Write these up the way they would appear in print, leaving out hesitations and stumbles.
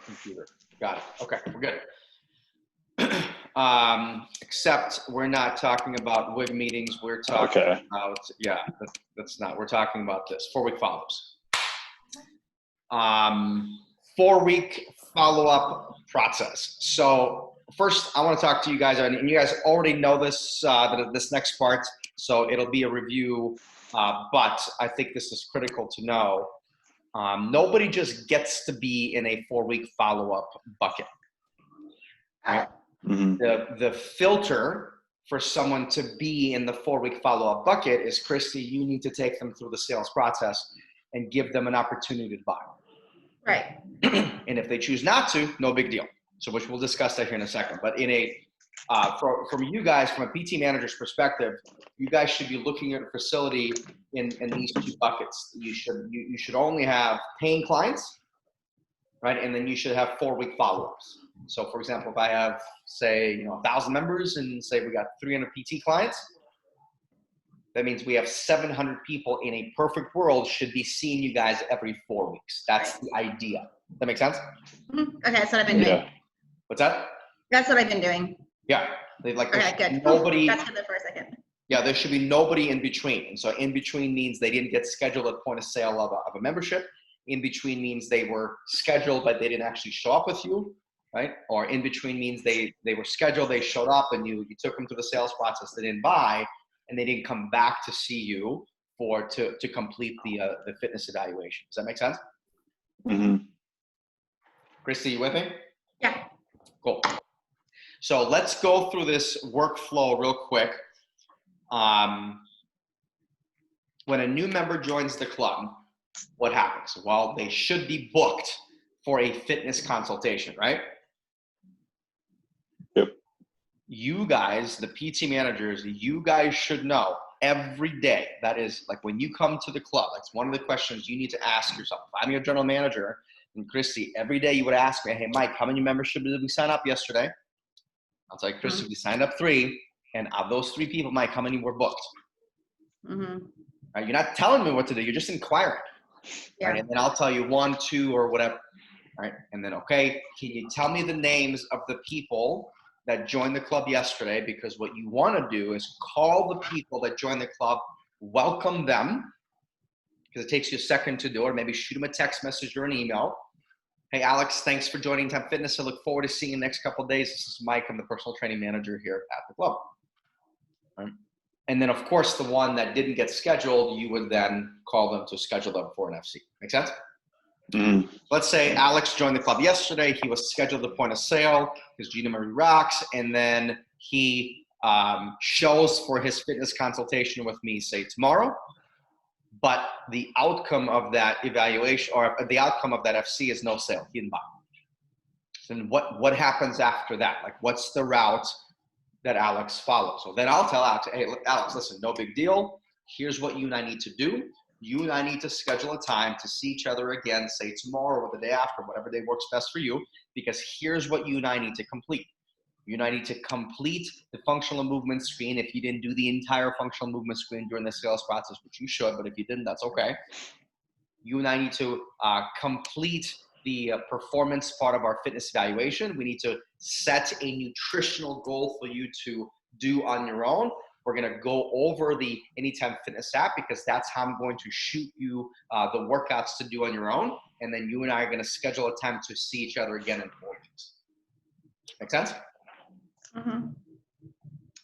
computer. Got it. Okay, we're good. Except we're not talking about WIG meetings. We're talking about, yeah, that's not, we're talking about this 4-week follows. 4-week follow-up process. So first I want to talk to you guys, and you guys already know this, this next part, so it'll be a review, but I think this is critical to know. Nobody just gets to be in a 4-week follow-up bucket. Right? Mm-hmm. The filter for someone to be in the 4-week follow-up bucket is, Christy, you need to take them through the sales process and give them an opportunity to buy. Right. And if they choose not to, no big deal. So which we'll discuss that here in a second. But in a from you guys, from a PT manager's perspective, you guys should be looking at a facility in these 2 buckets. You should only have paying clients, right? And then you should have 4-week follow-ups. So for example, if I have, say, 1,000 members and say we got 300 PT clients, that means we have 700 people in a perfect world should be seeing you guys every 4 weeks. That's the idea. That make sense? Mm-hmm. Okay, that's what I've been doing. What's that? That's what I've been doing. Yeah. Okay, good. Nobody. That's good for a second. Yeah, there should be nobody in between. And so in between means they didn't get scheduled at point of sale of a membership. In between means they were scheduled, but they didn't actually show up with you, right? Or in between means they were scheduled, they showed up, and you took them through the sales process, they didn't buy, and they didn't come back to see you to complete the fitness evaluation. Does that make sense? Mm-hmm. Christy, you with me? Yeah. Cool. So let's go through this workflow real quick. When a new member joins the club, what happens? Well, they should be booked for a fitness consultation, right? Yep. You guys, the PT managers, you guys should know every day. That is, like, when you come to the club, that's one of the questions you need to ask yourself. If I'm your general manager, and Christy, every day you would ask me, hey, Mike, how many memberships did we sign up yesterday? I'll tell you, Christy, we signed up 3, and of those 3 people, Mike, how many were booked? Mm-hmm. Right, you're not telling me what to do, you're just inquiring. Yeah. Right? And then I'll tell you 1, 2, or whatever. Right? And then, okay, can you tell me the names of the people that joined the club yesterday? Because what you want to do is call the people that joined the club, welcome them, because it takes you a second to do it, or maybe shoot them a text message or an email. Hey, Alex, thanks for joining Time Fitness. I look forward to seeing you the next couple of days. This is Mike. I'm the personal training manager here at the club. Right? And then, of course, the one that didn't get scheduled, you would then call them to schedule them for an FC. Make sense? Mm. Let's say Alex joined the club yesterday. He was scheduled at point of sale. His Gina Marie rocks. And then he shows for his fitness consultation with me, say, tomorrow. But the outcome of that evaluation, or the outcome of that FC, is no sale. He didn't buy. Then what happens after that? Like, what's the route that Alex follows? So then I'll tell Alex, hey, Alex, listen, no big deal. Here's what you and I need to do. You and I need to schedule a time to see each other again, say tomorrow or the day after, whatever day works best for you, because here's what you and I need to complete. You and I need to complete the functional movement screen. If you didn't do the entire functional movement screen during the sales process, which you should, but if you didn't, that's okay. You and I need to complete the performance part of our fitness evaluation. We need to set a nutritional goal for you to do on your own. We're going to go over the Anytime Fitness app, because that's how I'm going to shoot you the workouts to do on your own. And then you and I are going to schedule a time to see each other again in 4 weeks. Make sense? Mm-hmm.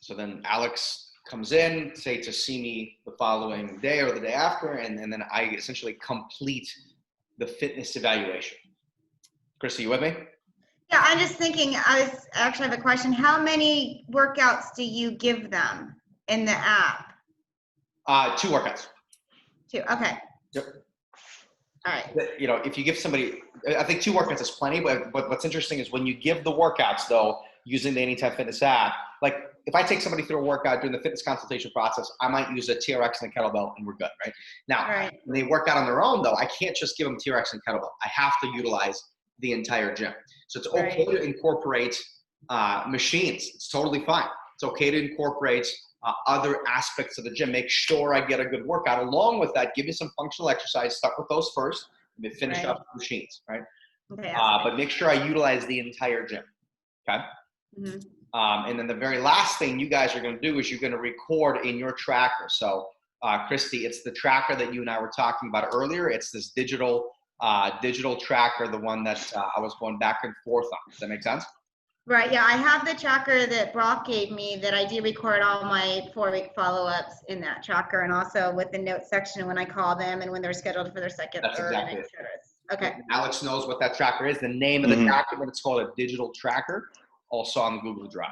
So then Alex comes in, say, to see me the following day or the day after, and then I essentially complete the fitness evaluation. Christy, you with me? Yeah, I'm just thinking, I actually have a question. How many workouts do you give them in the app? 2 workouts. 2, okay. Yep. All right. If you give somebody, I think 2 workouts is plenty, but what's interesting is when you give the workouts, though, using the Anytime Fitness app, like if I take somebody through a workout during the fitness consultation process, I might use a TRX and a kettlebell and we're good, right? Now, when they work out on their own, though, I can't just give them TRX and kettlebell. I have to utilize the entire gym. So it's okay to incorporate machines. It's totally fine. It's okay to incorporate other aspects of the gym. Make sure I get a good workout. Along with that, give me some functional exercise. Start with those first, and then finish up with machines, right? Okay. But make sure I utilize the entire gym. Okay. Mhm. And then the very last thing you guys are going to do is you're going to record in your tracker. So, Christy, it's the tracker that you and I were talking about earlier. It's this digital tracker, the one that I was going back and forth on. Does that make sense? Right. Yeah, I have the tracker that Brock gave me that I do record all my 4-week follow-ups in that tracker, and also with the note section when I call them and when they're scheduled for their second, That's third, exactly and it. et cetera. Okay. Alex knows what that tracker is. The name of the tracker, but it's called a digital tracker, also on Google Drive.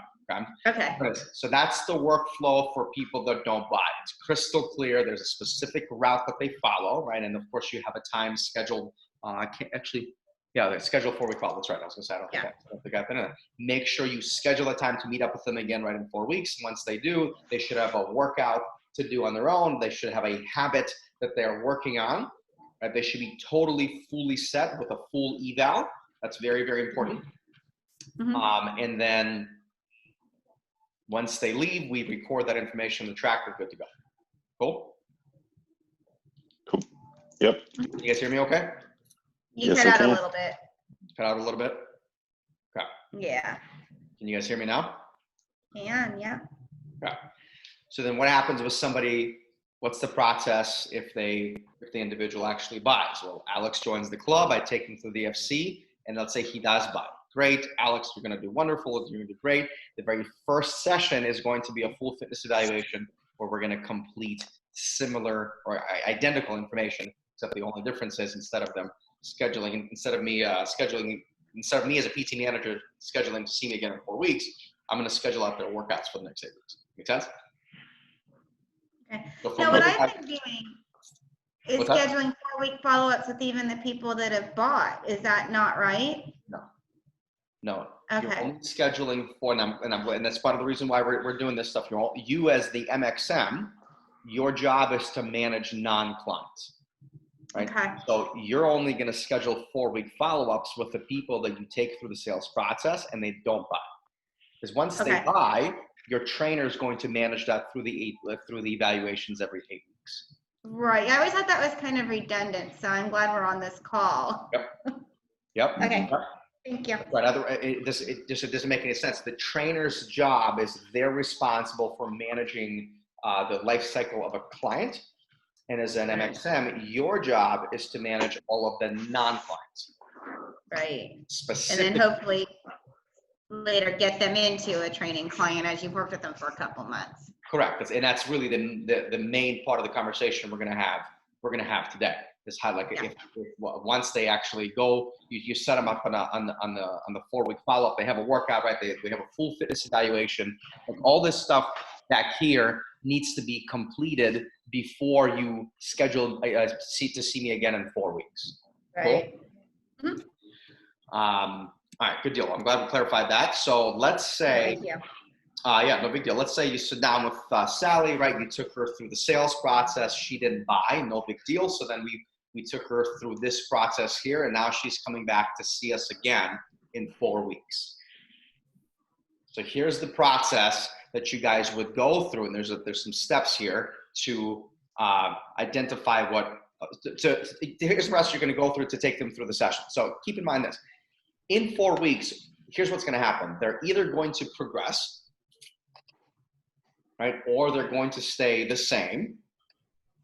Okay. Okay. So that's the workflow for people that don't buy. It's crystal clear. There's a specific route that they follow, right? And of course, you have a time scheduled. I can't actually. Yeah, they're scheduled 4-week follow. That's right. I was gonna say I don't think I that. Make sure you schedule a time to meet up with them again, right, in 4 weeks. Once they do, they should have a workout to do on their own. They should have a habit that they're working on. Right? They should be totally, fully set with a full eval. That's very, very important. Mm-hmm. And then once they leave, we record that information in the tracker. Good to go. Cool. Cool. Yep. Can you guys hear me? Okay. You Yes, cut I out a can. little bit. Cut out a little bit. Okay. Yeah. Can you guys hear me now? Yeah. Okay. So then what happens with somebody, what's the process if the individual actually buys? Well, Alex joins the club, I take him through the FC, and let's say he does buy. Great, Alex, you're gonna do wonderful, you're gonna do great. The very first session is going to be a full fitness evaluation where we're gonna complete similar or identical information, except the only difference is instead of me as a PT manager scheduling to see me again in 4 weeks, I'm gonna schedule out their workouts for the next 8 weeks. Make sense? Okay. So Now, what I've been doing is What's that? scheduling 4-week follow-ups with even the people that have bought. Is that not right? No. Okay. You're only scheduling for them, and that's part of the reason why we're doing this stuff. You as the MXM, your job is to manage non-clients, right? Okay. So you're only going to schedule 4-week follow-ups with the people that you take through the sales process and they don't buy. Because once they buy, your trainer is going to manage that through the evaluations every 8 weeks. Right. I always thought that was kind of redundant, so I'm glad we're on this call. Yep. Okay. Yep. Thank you. Right. It doesn't make any sense. The trainer's job is they're responsible for managing the life cycle of a client. And as an MXM, your job is to manage all of the non-clients. Right. Specific. And then hopefully later get them into a training client as you've worked with them for a couple months. Correct. And that's really the main part of the conversation we're going to have today. Is how if once they actually go, you set them up on the 4-week follow-up. They have a workout, right? They have a full fitness evaluation. Like all this stuff back here needs to be completed before you schedule to see me again in 4 weeks. Right. Cool? Mm-hmm. All right, good deal. I'm glad we clarified that. So let's say, no big deal. Let's say you sit down with Sally, right? You took her through the sales process. She didn't buy, no big deal. So then we took her through this process here, and now she's coming back to see us again in 4 weeks. So here's the process that you guys would go through, and there's some steps here to identify here's the process you're going to go through to take them through the session. So keep in mind this. In 4 weeks, here's what's going to happen. They're either going to progress, right, or they're going to stay the same,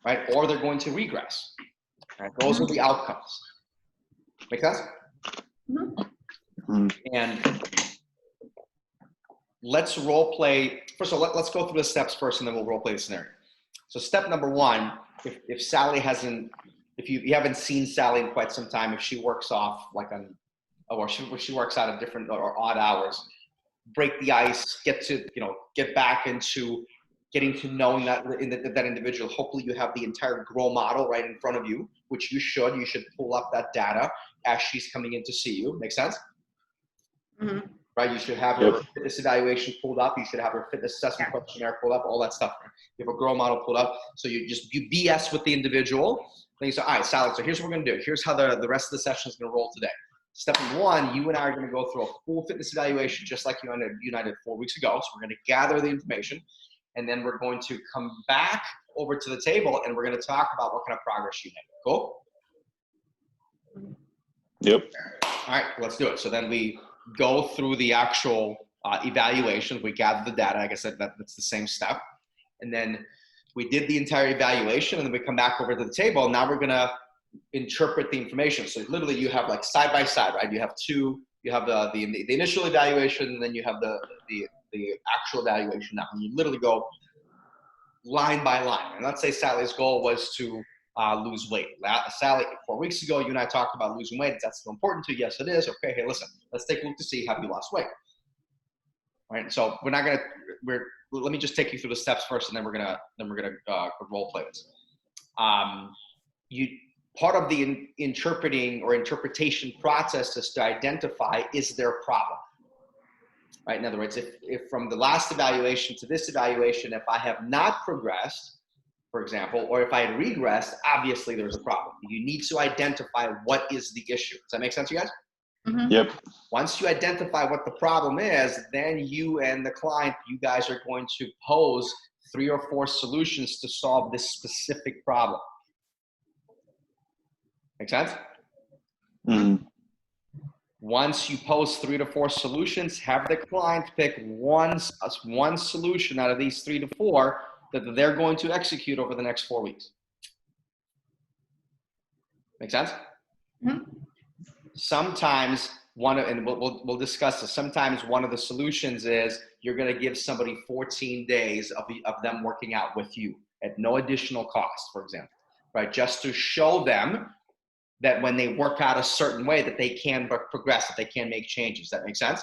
right, or they're going to regress. Right? Those are the outcomes. Make sense? Mm-hmm. And let's role play. First of all, let's go through the steps first, and then we'll role play the scenario. So step number one, if Sally if you haven't seen Sally in quite some time, if she works off or she works out at different or odd hours, break the ice, get back into getting to knowing that individual. Hopefully you have the entire grow model right in front of you, which you should pull up that data as she's coming in to see you. Make sense? Mm-hmm. Right? You should have her fitness evaluation pulled up. You should have her fitness assessment questionnaire pulled up, all that stuff. You have a grow model pulled up. So you BS with the individual. Then you say, all right, Sally, so here's what we're going to do. Here's how the rest of the session is going to roll today. Step one, you and I are going to go through a full fitness evaluation just like you and I did 4 weeks ago. So we're going to gather the information, and then we're going to come back over to the table, and we're going to talk about what kind of progress you made. Cool? Yep. All right, let's do it. So then we go through the actual evaluation. We gather the data. Like I said, that's the same step. And then we did the entire evaluation, and then we come back over to the table. Now we're gonna interpret the information. So literally, you have like side by side, right? You have two. You have the initial evaluation, and then you have the actual evaluation. Now, and you literally go line by line. And let's say Sally's goal was to lose weight. Sally, 4 weeks ago, you and I talked about losing weight. Is that still important to you? Yes, it is. Okay, hey, listen, let's take a look to see have you lost weight. All right, so let me just take you through the steps first, and then we're gonna role play this. Part of the interpretation process is to identify, is there a problem? Right. In other words, if from the last evaluation to this evaluation, if I have not progressed, for example, or if I had regressed, obviously there's a problem. You need to identify what is the issue. Does that make sense, you guys? Mhm. Yep. Once you identify what the problem is, then you and the client, you guys are going to pose 3 or 4 solutions to solve this specific problem. Make sense? Mhm. Once you pose 3 to 4 solutions, have the client pick one solution out of these 3 to 4 that they're going to execute over the next 4 weeks. Make sense? Mhm. Sometimes and we'll discuss this. Sometimes one of the solutions is you're going to give somebody 14 days of them working out with you at no additional cost, for example, right? Just to show them that when they work out a certain way that they can progress, that they can make changes. That makes sense?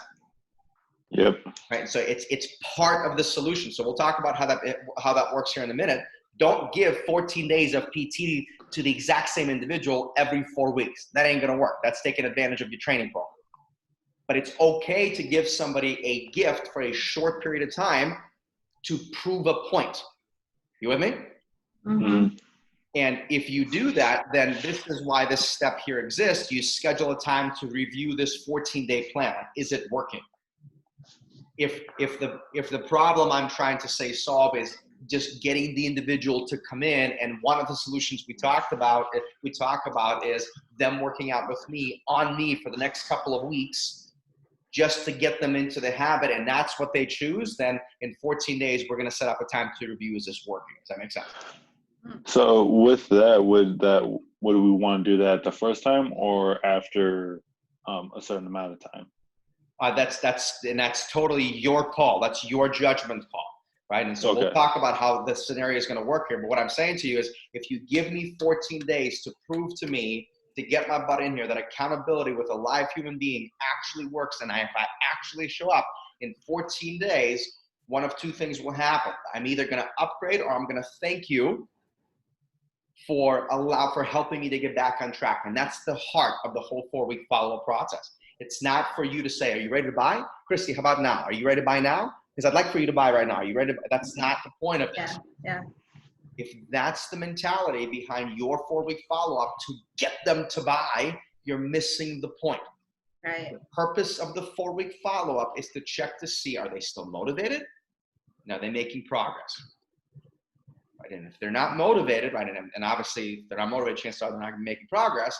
Yep. Right. So it's part of the solution. So we'll talk about how that works here in a minute. Don't give 14 days of PT to the exact same individual every 4 weeks. That ain't gonna work. That's taking advantage of your training program. But it's okay to give somebody a gift for a short period of time to prove a point. You with me? Mhm. And if you do that, then this is why this step here exists. You schedule a time to review this 14-day plan. Like, is it working? If the problem I'm trying to solve is just getting the individual to come in, and one of the solutions we talk about is them working out with me on me for the next couple of weeks, just to get them into the habit, and that's what they choose, then in 14 days, we're going to set up a time to review, is this working? Does that make sense? So with that, would we want to do that the first time or after a certain amount of time? That's totally your call. That's your judgment call, right? And so We'll talk about how the scenario is going to work here. But what I'm saying to you is, if you give me 14 days to prove to me, to get my butt in here, that accountability with a live human being actually works, and if I actually show up in 14 days, one of 2 things will happen. I'm either going to upgrade, or I'm going to thank you for helping me to get back on track. And that's the heart of the whole 4-week follow-up process. It's not for you to say, are you ready to buy? Christy, how about now? Are you ready to buy now? Because I'd like for you to buy right now. Are you ready to buy? That's not the point of this. Yeah. If that's the mentality behind your 4-week follow-up to get them to buy, you're missing the point. Right. The purpose of the 4-week follow-up is to check to see, are they still motivated? And are they making progress? Right? And if they're not motivated, right, and obviously if they're not motivated, chances are they're not making progress.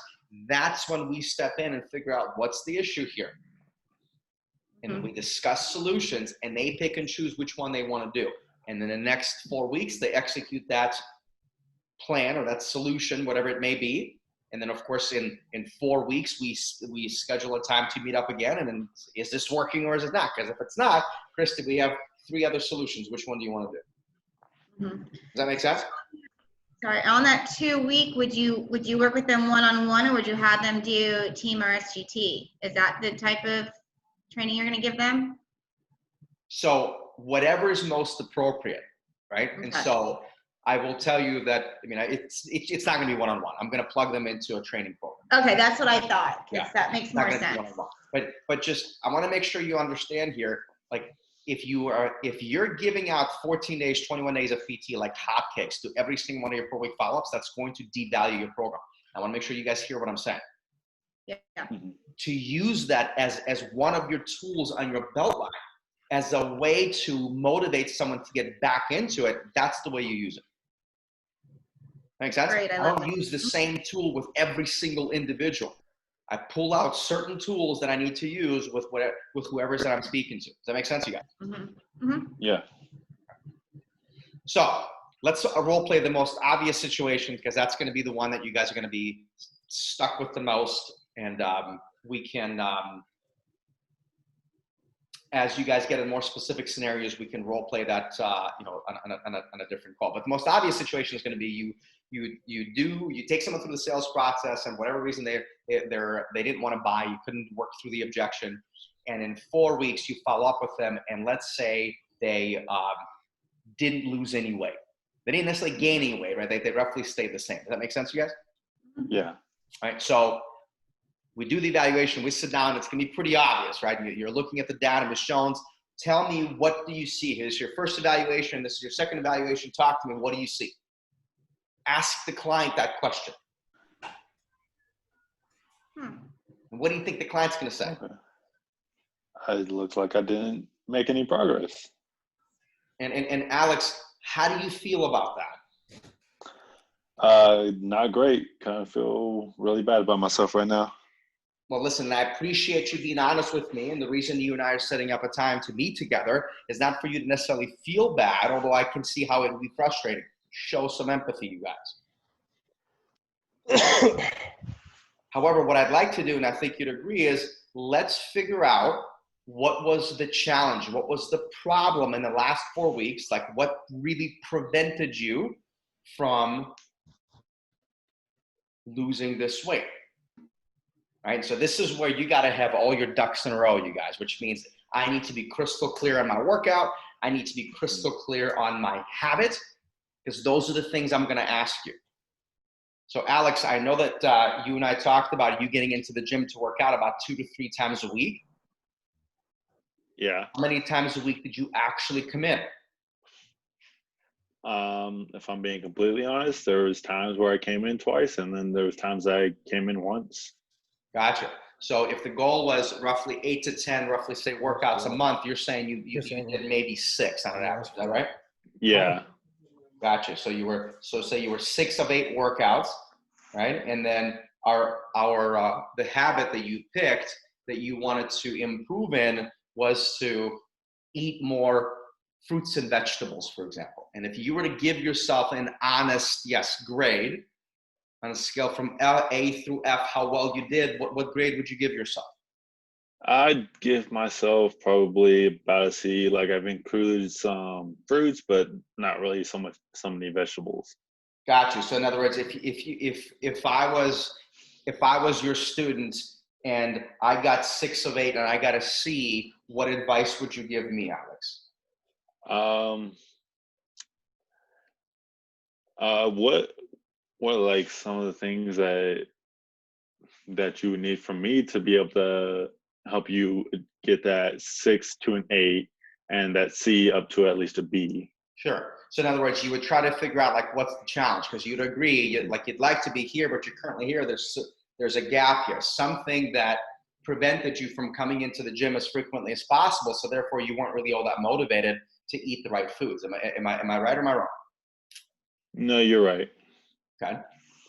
That's when we step in and figure out what's the issue here. And then we discuss solutions, and they pick and choose which one they want to do. And then the next 4 weeks, they execute that plan or that solution, whatever it may be. And then, of course, in 4 weeks, we schedule a time to meet up again. And then, is this working or is it not? Because if it's not, Christy, we have 3 other solutions. Which one do you want to do? Does that make sense? Sorry, on that 2-week, would you work with them one-on-one, or would you have them do team or SGT? Is that the type of training you're going to give them? So whatever is most appropriate, right? Okay. And so I will tell you that, I mean, it's not going to be one-on-one. I'm going to plug them into a training program. Okay, that's what I thought. Yeah. That makes more sense. But just, I want to make sure you understand here, like, if you're giving out 14 days, 21 days of PT like hotcakes to every single one of your 4-week follow-ups, that's going to devalue your program. I want to make sure you guys hear what I'm saying. Yeah. To use that as one of your tools on your belt line, as a way to motivate someone to get back into it, that's the way you use it. Make sense? Great, I don't use the same tool with every single individual. I pull out certain tools that I need to use with whoever's that I'm speaking to. Does that make sense, you guys? Yeah. So let's role play the most obvious situation, because that's going to be the one that you guys are going to be stuck with the most. And we can, as you guys get in more specific scenarios, we can role play that, on a different call. But the most obvious situation is going to be you take someone through the sales process, and whatever reason they didn't want to buy, you couldn't work through the objection, and in 4 weeks you follow up with them, and let's say they didn't lose any weight. They didn't necessarily gain any weight, right? They roughly stayed the same. Does that make sense to you guys? Yeah. All right. So we do the evaluation. We sit down. It's going to be pretty obvious, right? You're looking at the data. Ms. Jones, tell me, what do you see? Here's your first evaluation. This is your second evaluation. Talk to me. What do you see? Ask the client that question. And what do you think the client's going to say? Okay. It looks like I didn't make any progress. And Alex, how do you feel about that? Not great. Kind of feel really bad about myself right now. Well, listen, I appreciate you being honest with me. And the reason you and I are setting up a time to meet together is not for you to necessarily feel bad, although I can see how it would be frustrating. Show some empathy, you guys. However, what I'd like to do, and I think you'd agree, is let's figure out what was the challenge, what was the problem in the last 4 weeks, like what really prevented you from losing this weight. Right? So this is where you got to have all your ducks in a row, you guys, which means I need to be crystal clear on my workout. I need to be crystal clear on my habit, because those are the things I'm going to ask you. So Alex, I know that you and I talked about you getting into the gym to work out about 2 to 3 times a week. Yeah. How many times a week did you actually come in? If I'm being completely honest, there was times where I came in twice, and then there was times I came in once. Gotcha. So if the goal was roughly 8 to 10, roughly say workouts a month, you're saying you did maybe 6 on an average. Is that right? Yeah. Gotcha. So say you were 6 of 8 workouts, right? And then the habit that you picked that you wanted to improve in was to eat more fruits and vegetables, for example. And if you were to give yourself an honest, grade on a scale from A through F, how well you did, what grade would you give yourself? I'd give myself probably about a C. Like, I've included some fruits, but not really so many vegetables. Got you. So in other words, if I was your student and I got 6 of 8 and I got a C, what advice would you give me, Alex? What are like some of the things that you would need from me to be able to help you get that 6 to an 8 and that C up to at least a B? Sure. So in other words, you would try to figure out like what's the challenge, because you'd agree you'd like to be here, but you're currently here. There's a gap here, something that prevented you from coming into the gym as frequently as possible. So therefore, you weren't really all that motivated to eat the right foods. Am I right or am I wrong? No, you're right. Okay.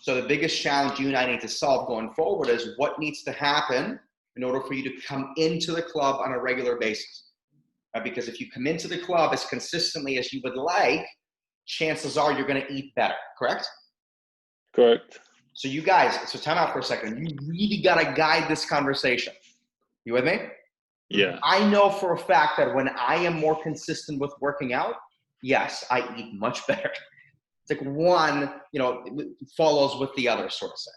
So the biggest challenge you and I need to solve going forward is what needs to happen in order for you to come into the club on a regular basis. Right? Because if you come into the club as consistently as you would like, chances are you're going to eat better, correct? Correct. So you guys, so time out for a second. You really got to guide this conversation. You with me? Yeah. I know for a fact that when I am more consistent with working out, yes, I eat much better. It's like one, follows with the other, sort of say.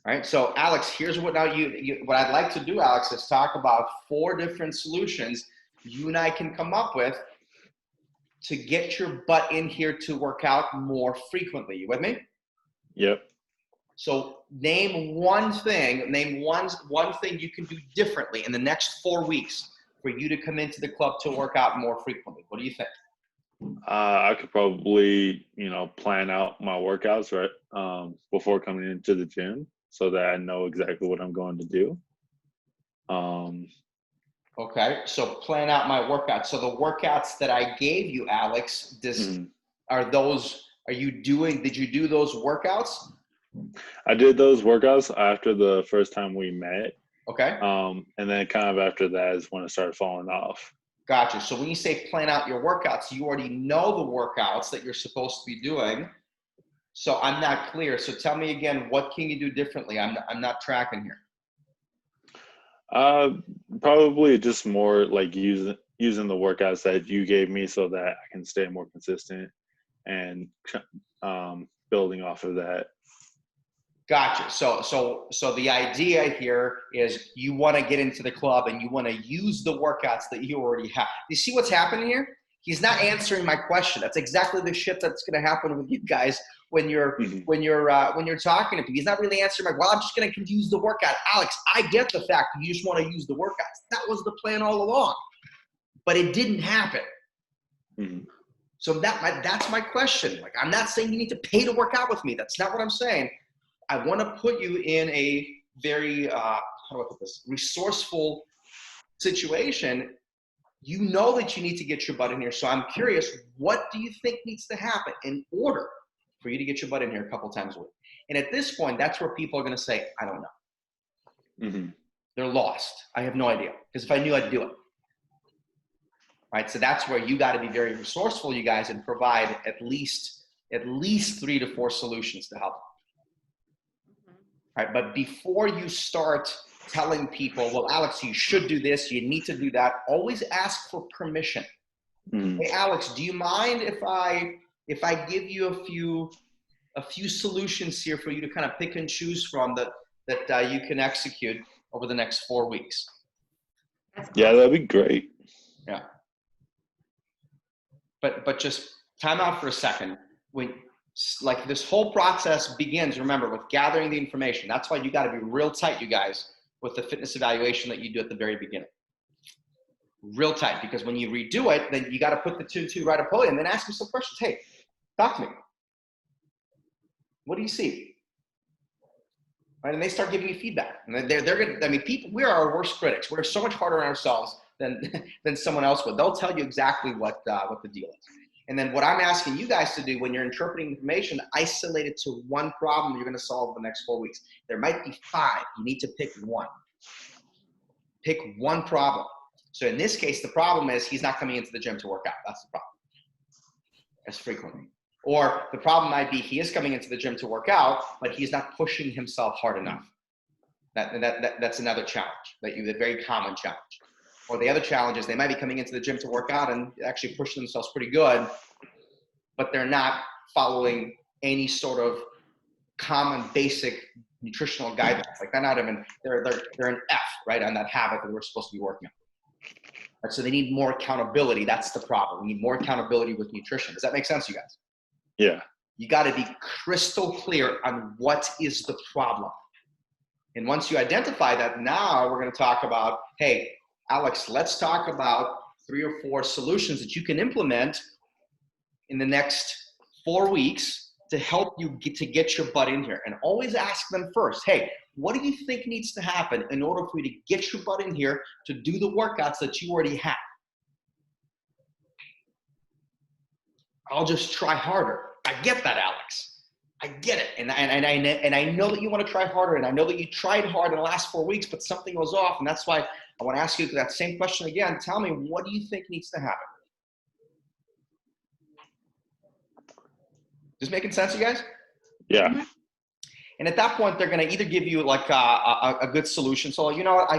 All right. So Alex, here's what what I'd like to do, Alex, is talk about 4 different solutions you and I can come up with to get your butt in here to work out more frequently. You with me? Yep. So name one thing you can do differently in the next 4 weeks for you to come into the club to work out more frequently. What do you think? I could probably, plan out my workouts right before coming into the gym so that I know exactly what I'm going to do. Okay, so plan out my workouts. So the workouts that I gave you, Alex, did you do those workouts I did those workouts after the first time we met. Okay. And then kind of after that is when it started falling off. Gotcha. So when you say plan out your workouts, you already know the workouts that you're supposed to be doing. So I'm not clear. So tell me again, what can you do differently? I'm not tracking here. Probably just more like using the workouts that you gave me so that I can stay more consistent and building off of that. Gotcha. So the idea here is you want to get into the club and you want to use the workouts that you already have. You see what's happening here? He's not answering my question. That's exactly the shit that's going to happen with you guys when you're when you're talking to people. He's not really answering my. Well, I'm just going to use the workout. Alex, I get the fact that you just want to use the workouts. That was the plan all along, but it didn't happen. Mm-hmm. So that's my question. Like, I'm not saying you need to pay to work out with me. That's not what I'm saying. I want to put you in a very, how do I put this, resourceful situation. You know that you need to get your butt in here. So I'm curious, what do you think needs to happen in order for you to get your butt in here a couple times a week? And at this point, that's where people are going to say, I don't know. Mm-hmm. They're lost. I have no idea. Because if I knew, I'd do it. Right? So that's where you got to be very resourceful, you guys, and provide at least 3 to 4 solutions to help. Right, but before you start telling people, well, Alex, you should do this, you need to do that, always ask for permission. Mm-hmm. Hey, Alex, do you mind if I give you a few solutions here for you to kind of pick and choose from that you can execute over the next 4 weeks? Yeah, that'd be great. Yeah. But just time out for a second. Like this whole process begins, remember, with gathering the information. That's why you got to be real tight, you guys, with the fitness evaluation that you do at the very beginning. Real tight, because when you redo it, then you got to put the 2-2 right up and then ask me some questions. Hey, talk to me. What do you see? Right, and they start giving you feedback. And they're gonna. I mean, people. We are our worst critics. We're so much harder on ourselves than someone else would. They'll tell you exactly what the deal is. And then what I'm asking you guys to do when you're interpreting information, isolate it to one problem you're going to solve in the next 4 weeks. There might be 5. You need to pick one. Pick one problem. So in this case, the problem is he's not coming into the gym to work out. That's the problem. As frequently. Or the problem might be he is coming into the gym to work out, but he's not pushing himself hard enough. That's another challenge, a very common challenge. Or the other challenge is they might be coming into the gym to work out and actually pushing themselves pretty good, but they're not following any sort of common basic nutritional guidelines. Like they're not even, they're an F, right, on that habit that we're supposed to be working on. Right, so they need more accountability. That's the problem. We need more accountability with nutrition. Does that make sense, you guys? Yeah. You got to be crystal clear on what is the problem. And once you identify that, now we're going to talk about, hey, Alex, let's talk about 3 or 4 solutions that you can implement in the next 4 weeks to help you get your butt in here. And always ask them first, hey, what do you think needs to happen in order for you to get your butt in here to do the workouts that you already have? I'll just try harder. I get that, Alex. I get it. And I know that you want to try harder, and I know that you tried hard in the last 4 weeks, but something goes off, and that's why I want to ask you that same question again. Tell me, what do you think needs to happen? Just making sense, you guys? Yeah. And at that point, they're going to either give you like a good solution. So, you know what, I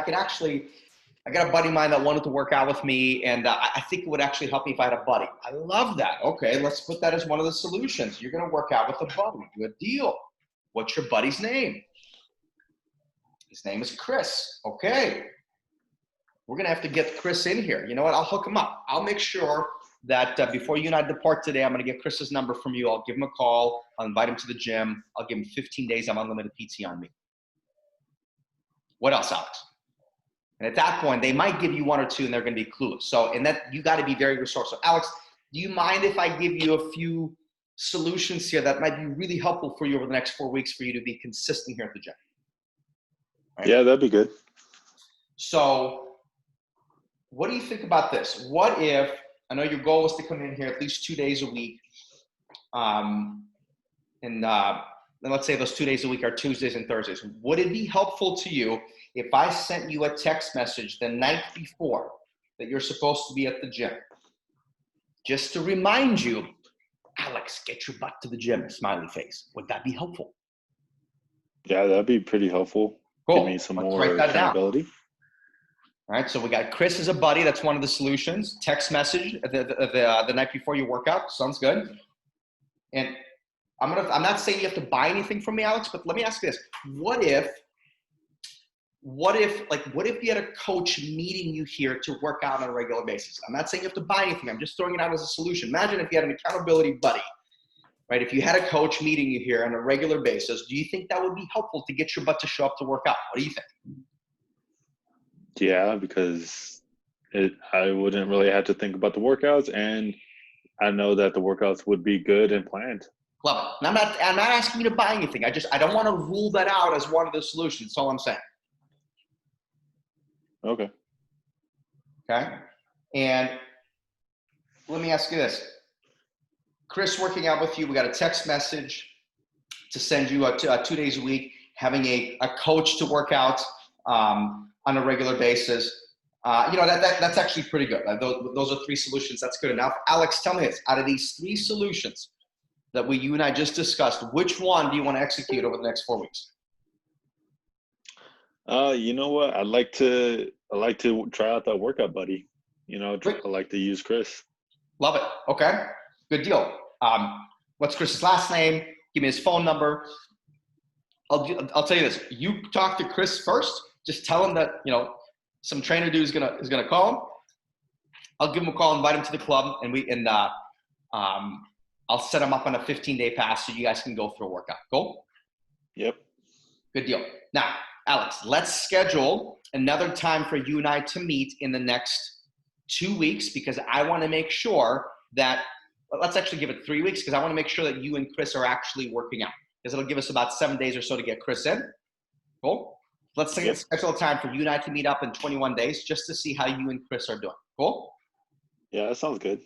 got a buddy of mine that wanted to work out with me, and I think it would actually help me if I had a buddy. I love that. Okay, let's put that as one of the solutions. You're going to work out with a buddy. Good deal. What's your buddy's name? His name is Chris. Okay. We're going to have to get Chris in here. You know what? I'll hook him up. I'll make sure that before you and I depart today, I'm going to get Chris's number from you. I'll give him a call. I'll invite him to the gym. I'll give him 15 days of unlimited PT on me. What else, Alex? And at that point, they might give you 1 or 2 and they're going to be clueless. So, and that you got to be very resourceful. Alex, do you mind if I give you a few solutions here that might be really helpful for you over the next 4 weeks for you to be consistent here at the gym? Right? Yeah, that'd be good. So what do you think about this? What if, I know your goal was to come in here at least 2 days a week, and and let's say those 2 days a week are Tuesdays and Thursdays, would it be helpful to you if I sent you a text message the night before that you're supposed to be at the gym, just to remind you, Alex, get your butt to the gym, smiley face? Would that be helpful? Yeah, that'd be pretty helpful. Cool. Give me some Let's more write that down. accountability. All right, so we got Chris as a buddy. That's one of the solutions. Text message the night before your workout. Sounds good. And I'm not saying you have to buy anything from me, Alex, but let me ask you this. What if you had a coach meeting you here to work out on a regular basis? I'm not saying you have to buy anything. I'm just throwing it out as a solution. Imagine if you had an accountability buddy, right? If you had a coach meeting you here on a regular basis, do you think that would be helpful to get your butt to show up to work out? What do you think? Yeah, because I wouldn't really have to think about the workouts, and I know that the workouts would be good and planned. Love it. And I'm not asking you to buy anything. I don't want to rule that out as one of the solutions. That's all I'm saying. Okay. Okay. And let me ask you this. Chris working out with you, we got a text message to send you 2 days a week, having a coach to work out on a regular basis. That's actually pretty good. Those are 3 solutions. That's good enough. Alex, tell me this. Out of these 3 solutions that you and I just discussed, which one do you want to execute over the next 4 weeks? You know what? I like to try out that workout buddy. I like to use Chris. Love it. Okay. Good deal. What's Chris's last name? Give me his phone number. I'll tell you this. You talk to Chris first. Just tell him that, some trainer dude is gonna call him. I'll give him a call, invite him to the club, and I'll set him up on a 15-day pass so you guys can go through a workout. Cool? Yep. Good deal. Now, Alex, let's schedule another time for you and I to meet in the next 2 weeks, because I want to make sure that, let's actually give it 3 weeks, because I want to make sure that you and Chris are actually working out, because it'll give us about 7 days or so to get Chris in. Cool? Let's schedule a time for you and I to meet up in 21 days just to see how you and Chris are doing. Cool? Yeah, that sounds good.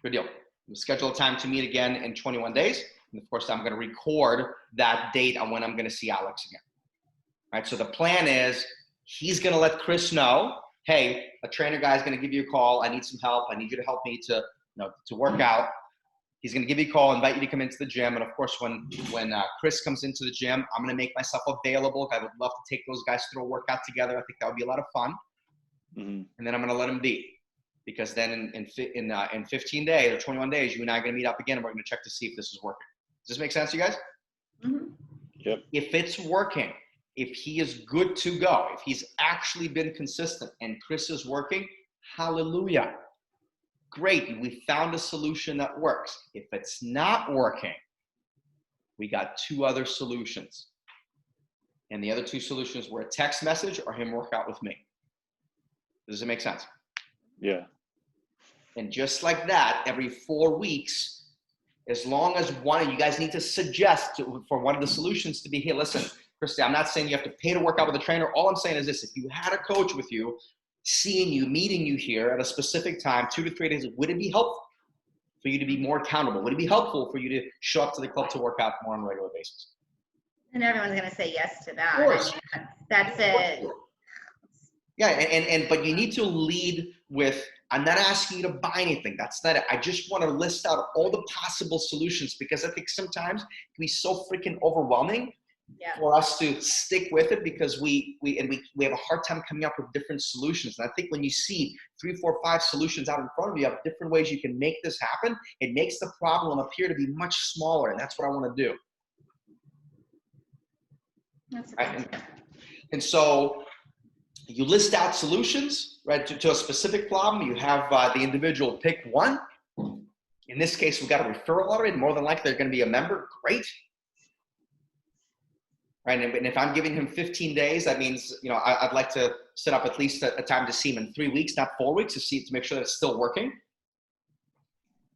Good deal. We'll schedule a time to meet again in 21 days. And of course, I'm going to record that date on when I'm going to see Alex again. All right, so the plan is he's going to let Chris know, hey, a trainer guy is going to give you a call. I need some help. I need you to help me to work out. He's going to give you a call, invite you to come into the gym. And of course, when Chris comes into the gym, I'm going to make myself available. I would love to take those guys through a workout together. I think that would be a lot of fun. Mm-hmm. And then I'm going to let him be, because then in 15 days or 21 days, you and I are going to meet up again, and we're going to check to see if this is working. Does this make sense to you guys? Mm-hmm. Yep. If it's working, if he is good to go, if he's actually been consistent and Chris is working, hallelujah. Great, we found a solution that works. If it's not working, we got 2 other solutions. And the other 2 solutions were a text message or him work out with me. Does it make sense? Yeah. And just like that, every 4 weeks, as long as one of you guys need to suggest for one of the solutions to be, hey, listen, Christy, I'm not saying you have to pay to work out with a trainer. All I'm saying is this: if you had a coach with you, seeing you, meeting you here at a specific time, 2 to 3 days, would it be helpful for you to be more accountable? Would it be helpful for you to show up to the club to work out more on a regular basis? And everyone's going to say yes to that. Of course. That's it. Yeah, but you need to lead with, I'm not asking you to buy anything. That's not it. I just want to list out all the possible solutions, because I think sometimes it can be so freaking overwhelming for us to stick with it, because we have a hard time coming up with different solutions. And I think when you see 3, 4, 5 solutions out in front of you of different ways you can make this happen, it makes the problem appear to be much smaller. And that's what I want to do. Right? And so you list out solutions, right, to a specific problem. You have the individual pick one. In this case, we've got a referral already. More than likely, they're going to be a member. Great. Right, and if I'm giving him 15 days, that means, I'd like to set up at least a time to see him in 3 weeks, not 4 weeks, to make sure that it's still working.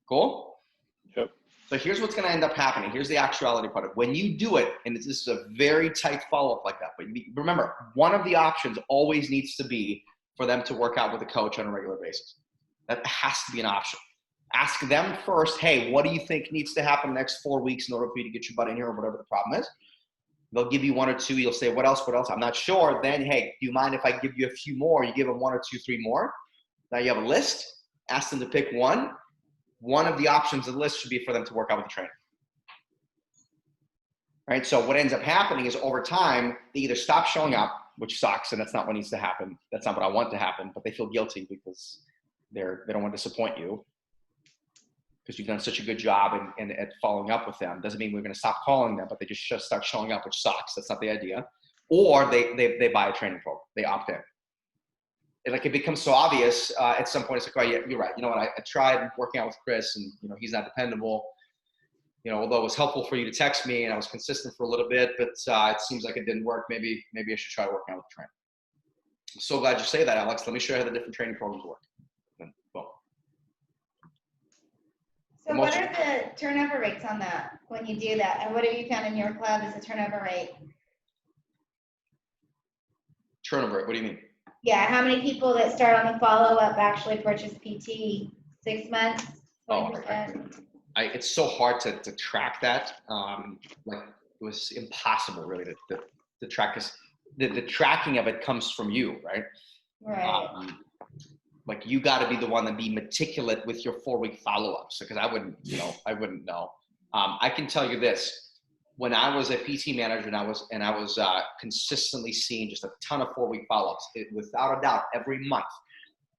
Cool? Yep. So here's what's going to end up happening. Here's the actuality part of it. When you do it, and this is a very tight follow-up like that, but remember, one of the options always needs to be for them to work out with a coach on a regular basis. That has to be an option. Ask them first, hey, what do you think needs to happen the next 4 weeks in order for you to get your butt in here or whatever the problem is? They'll give you 1 or 2. You'll say, what else? What else? I'm not sure. Then, hey, do you mind if I give you a few more? You give them 1 or 2, 3 more. Now you have a list. Ask them to pick one. One of the options on the list should be for them to work out with the trainer. Right? So what ends up happening is over time, they either stop showing up, which sucks, and that's not what needs to happen. That's not what I want to happen, but they feel guilty because they don't want to disappoint you because you've done such a good job at following up with them. Doesn't mean we're going to stop calling them, but they just start showing up, which sucks. That's not the idea. Or they buy a training program. They opt in. It becomes so obvious at some point. It's like, oh yeah, you're right. You know what? I tried working out with Chris, and he's not dependable. Although it was helpful for you to text me, and I was consistent for a little bit, but it seems like it didn't work. Maybe I should try working out with the trainer. I'm so glad you say that, Alex. Let me show you how the different training programs work. And boom. So what are the turnover rates on that when you do that? And what have you found in your club as a turnover rate? Turnover rate, what do you mean? Yeah, how many people that start on the follow-up actually purchase PT? 6 months? 20%? It's so hard to track that. It was impossible really to track this. The tracking of it comes from you, right? Right. You got to be the one to be meticulous with your 4-week follow-ups, because I wouldn't know. I can tell you this: when I was a PT manager and I was consistently seeing just a ton of 4-week follow-ups, without a doubt, every month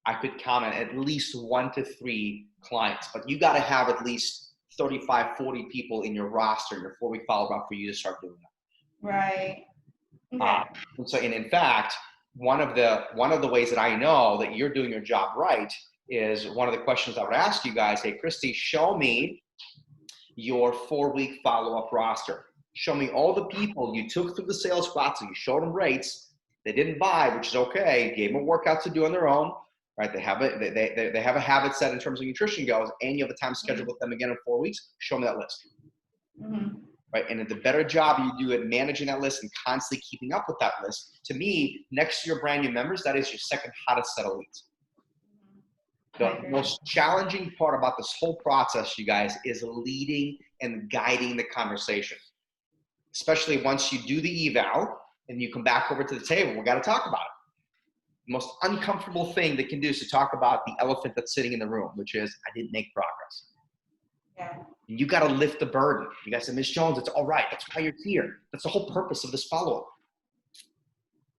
I could count on at least 1 to 3 clients. But you got to have at least 35, 40 people in your roster, your 4-week follow-up for you to start doing that. Right. Okay. And in fact, one of the ways that I know that you're doing your job right is one of the questions I would ask you guys. Hey, Christy, show me your 4-week follow-up roster. Show me all the people you took through the sales process. You showed them rates. They didn't buy, which is okay. Gave them a workout to do on their own. Right? They have a habit set in terms of nutrition goes, and you have a time scheduled with them again in 4 weeks. Show me that list. Mm-hmm. Right? And the better job you do at managing that list and constantly keeping up with that list, to me, next to your brand new members, that is your second hottest set of leads. The most challenging part about this whole process, you guys, is leading and guiding the conversation. Especially once you do the eval and you come back over to the table, we got to talk about it. The most uncomfortable thing they can do is to talk about the elephant that's sitting in the room, which is, I didn't make progress. Yeah. And you got to lift the burden. You guys say, Ms. Jones, it's all right. That's why you're here. That's the whole purpose of this follow-up.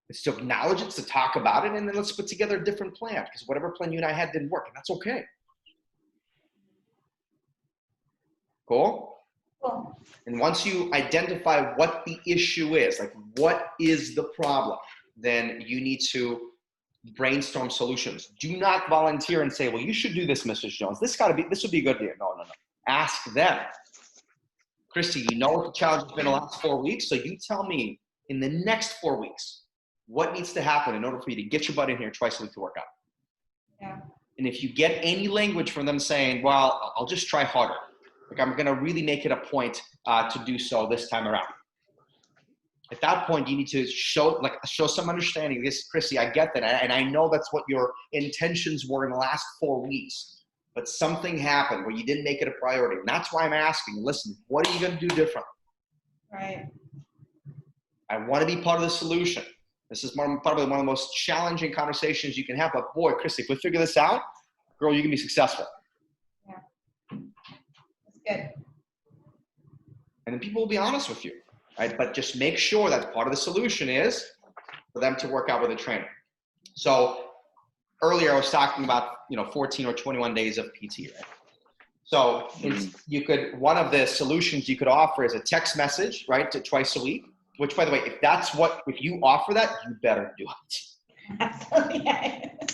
It's to acknowledge it, to talk about it, and then let's put together a different plan, because whatever plan you and I had didn't work, and that's okay. Cool? Cool. And once you identify what the issue is, like what is the problem, then you need to brainstorm solutions. Do not volunteer and say, well, you should do this, Mrs. Jones. This would be a good idea. No. Ask them. Christy, you know what the challenge has been the last 4 weeks, so you tell me in the next 4 weeks, what needs to happen in order for you to get your butt in here twice a week to work out? Yeah. And if you get any language from them saying, well, I'll just try harder. Like I'm going to really make it a point to do so this time around. At that point, you need to show some understanding. This, Chrissy, I get that. And I know that's what your intentions were in the last 4 weeks. But something happened where you didn't make it a priority. And that's why I'm asking, listen, what are you going to do different? Right. I want to be part of the solution. This is probably one of the most challenging conversations you can have. But boy, Christy, if we figure this out, girl, you can be successful. Yeah. That's good. And then people will be honest with you, right? But just make sure that part of the solution is for them to work out with a trainer. So earlier I was talking about, 14 or 21 days of PT, right? So one of the solutions you could offer is a text message, right? To twice a week, which by the way, if you offer that, you better do it. Absolutely.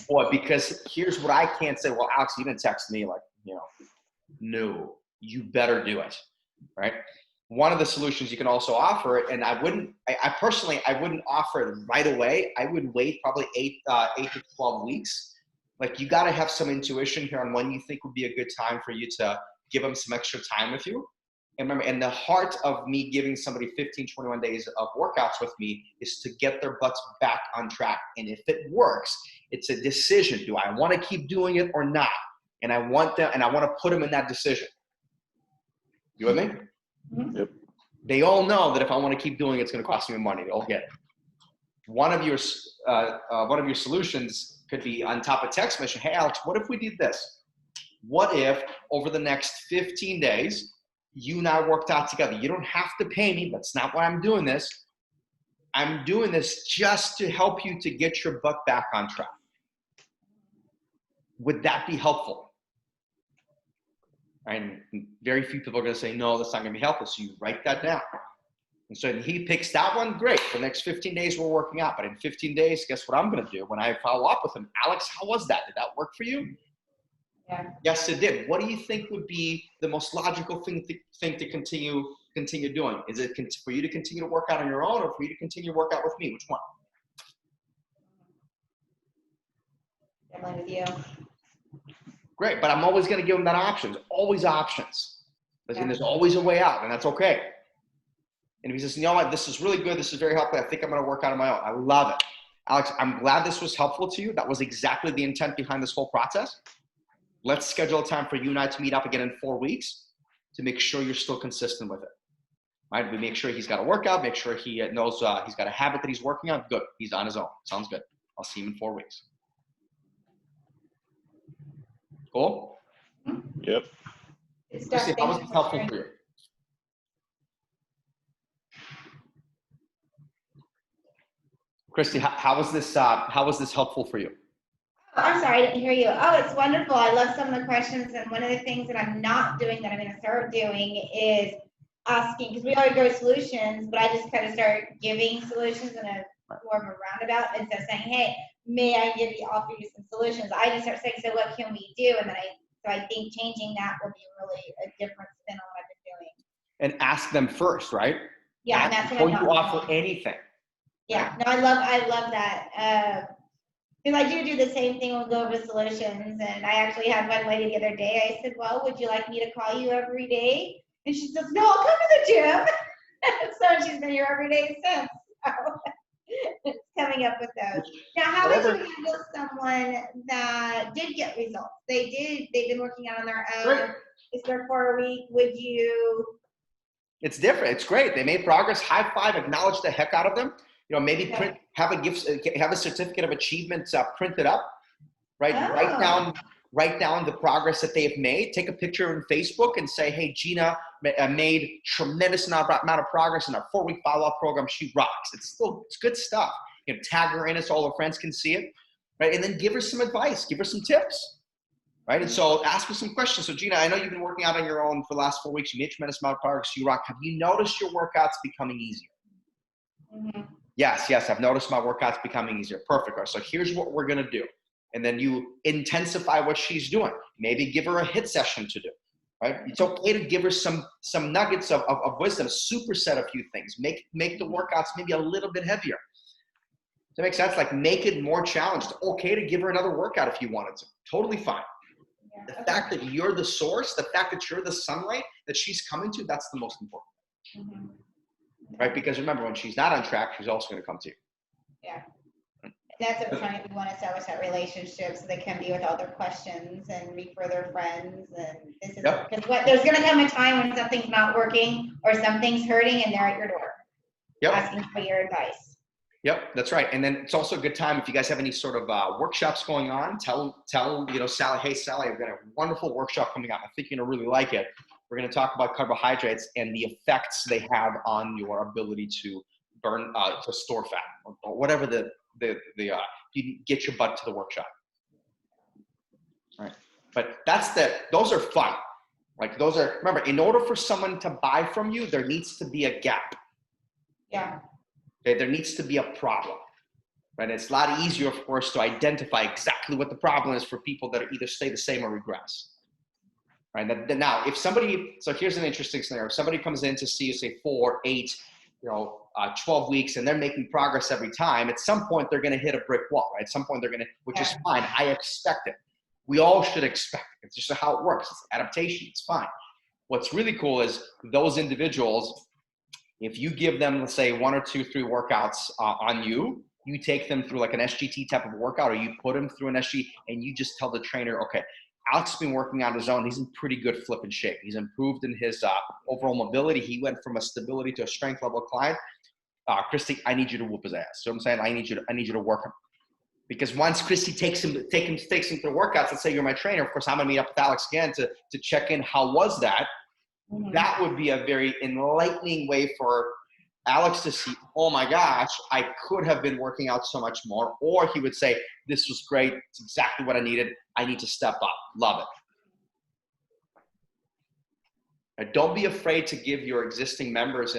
Boy, because here's what I can't say. Well, Alex, you didn't text me, no, you better do it, right? One of the solutions you can also offer it, and I personally wouldn't offer it right away. I would wait probably 8 to 12 weeks. Like you got to have some intuition here on when you think would be a good time for you to give them some extra time with you. And remember, in the heart of me giving somebody 15, 21 days of workouts with me is to get their butts back on track. And if it works, it's a decision. Do I want to keep doing it or not? and I want to put them in that decision. You with me? Mhm. Yep. They all know that if I want to keep doing it, it's going to cost me money. They all get it. One of your solutions could be on top of text message. Hey, Alex, what if we did this? What if over the next 15 days, you and I worked out together? You don't have to pay me. That's not why I'm doing this. I'm doing this just to help you to get your butt back on track. Would that be helpful? And very few people are going to say, no, that's not going to be helpful. So you write that down. And so he picks that one, great. For the next 15 days, we're working out. But in 15 days, guess what I'm going to do when I follow up with him? Alex, how was that? Did that work for you? Yeah. Yes, it did. What do you think would be the most logical thing to continue doing? Is it for you to continue to work out on your own, or for you to continue to work out with me? Which one? Definitely with you. Great, but I'm always going to give them that option. Always options. Yeah. There's always a way out, and that's okay. And if he says, you know what, this is really good, this is very helpful, I think I'm going to work out on my own. I love it. Alex, I'm glad this was helpful to you. That was exactly the intent behind this whole process. Let's schedule a time for you and I to meet up again in 4 weeks to make sure you're still consistent with it. Right? We make sure he's got a workout, make sure he knows he's got a habit that he's working on. Good. He's on his own. Sounds good. I'll see him in 4 weeks. Cool? Yep. Good stuff. Christy, how was Thank this you for helpful sharing. for you? Christy, how was this helpful for you? Oh, I'm sorry, I didn't hear you. Oh, it's wonderful. I love some of the questions. And one of the things that I'm not doing that I'm going to start doing is asking, because we already go solutions, but I just kind of start giving solutions in a more of a roundabout instead of saying, hey, may I offer you some solutions? I just start saying, so what can we do? And then I think changing that will be really a different spin on what I've been doing. And ask them first, right? Yeah, and that's what before I'm you not offer doing. anything. Yeah, no, I love that. Because I do the same thing when we go over solutions. And I actually had one lady the other day. I said, well, would you like me to call you every day? And she says, no, I'll come to the gym. So she's been here every day since. So it's coming up with those. Now, how would you handle someone that did get results? They've been working out on their own. Great. It's their 4 week. Would you? It's different. It's great. They made progress. High five. Acknowledge the heck out of them. You know, maybe Okay. have a certificate of achievement printed up, right? Oh. Write down the progress that they've made. Take a picture on Facebook and say, hey, Gina made tremendous amount of progress in our 4-week follow-up program. She rocks. It's good stuff. You know, tag her in it so all her friends can see it, right? And then give her some advice. Give her some tips, right? And so ask her some questions. So Gina, I know you've been working out on your own for the last 4 weeks. You made a tremendous amount of progress. You rock. Have you noticed your workouts becoming easier? Mm-hmm. Yes, I've noticed my workouts becoming easier. Perfect. So here's what we're going to do. And then you intensify what she's doing. Maybe give her a HIIT session to do, right? It's okay to give her some nuggets of wisdom, superset a few things, make the workouts maybe a little bit heavier. Does that make sense? Like make it more challenged. Okay to give her another workout if you wanted to. Totally fine. Yeah. The fact that you're the source, the fact that you're the sunlight that she's coming to, that's the most important. Mm-hmm. Right? Because remember, when she's not on track, she's also going to come to you. Yeah. That's what we're trying to do. We want to establish that relationship so they can be with all their questions and refer their friends. And this is because there's going to come a time when something's not working or something's hurting and they're at your door asking for your advice. Yep, that's right. And then it's also a good time if you guys have any sort of workshops going on, tell Sally, hey Sally, I've got a wonderful workshop coming up. I think you're gonna really like it. We're gonna talk about carbohydrates and the effects they have on your ability to burn, to store fat, or whatever you get your butt to the workshop. All right, but those are fun. Like those are, remember, in order for someone to buy from you, there needs to be a gap. Yeah. Okay, there needs to be a problem, right? It's a lot easier, of course, to identify exactly what the problem is for people that either stay the same or regress, right? Now, if somebody, so here's an interesting scenario. If somebody comes in to see you, say 4, 8, 12 weeks, and they're making progress every time, at some point they're going to hit a brick wall, right? At some point they're going to, which is fine. I expect it. We all should expect it. It's just how it works. It's adaptation. It's fine. What's really cool is those individuals, if you give them, let's say 1 or 2, 3 workouts on you take them through like an SGT type of workout, or you put them through an SGT and you just tell the trainer, okay, Alex has been working on his own. He's in pretty good flipping shape. He's improved in his overall mobility. He went from a stability to a strength level client. Christy, I need you to whoop his ass. So I'm saying I need you to work him. Because once Christy takes him to the workouts, let's say you're my trainer, of course I'm gonna meet up with Alex again to check in. How was that? Mhm. That would be a very enlightening way for Alex to see, oh my gosh, I could have been working out so much more. Or he would say, this was great. It's exactly what I needed. I need to step up. Love it. And don't be afraid to give your existing members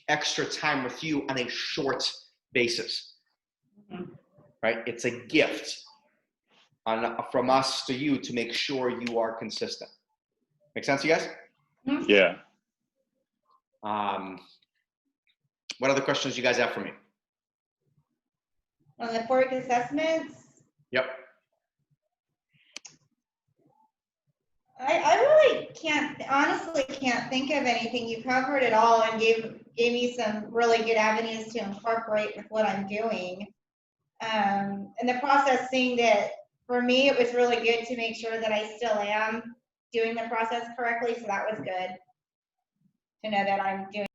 extra time with you on a short basis, right? It's a gift from us to you to make sure you are consistent. Make sense, you guys? Yeah. What other questions you guys have for me? On the FORIC assessments, Yep. I really honestly can't think of anything. You covered it all and gave me some really good avenues to incorporate with what I'm doing. And the process, seeing that for me, it was really good to make sure that I still am doing the process correctly. So that was good to know that I'm doing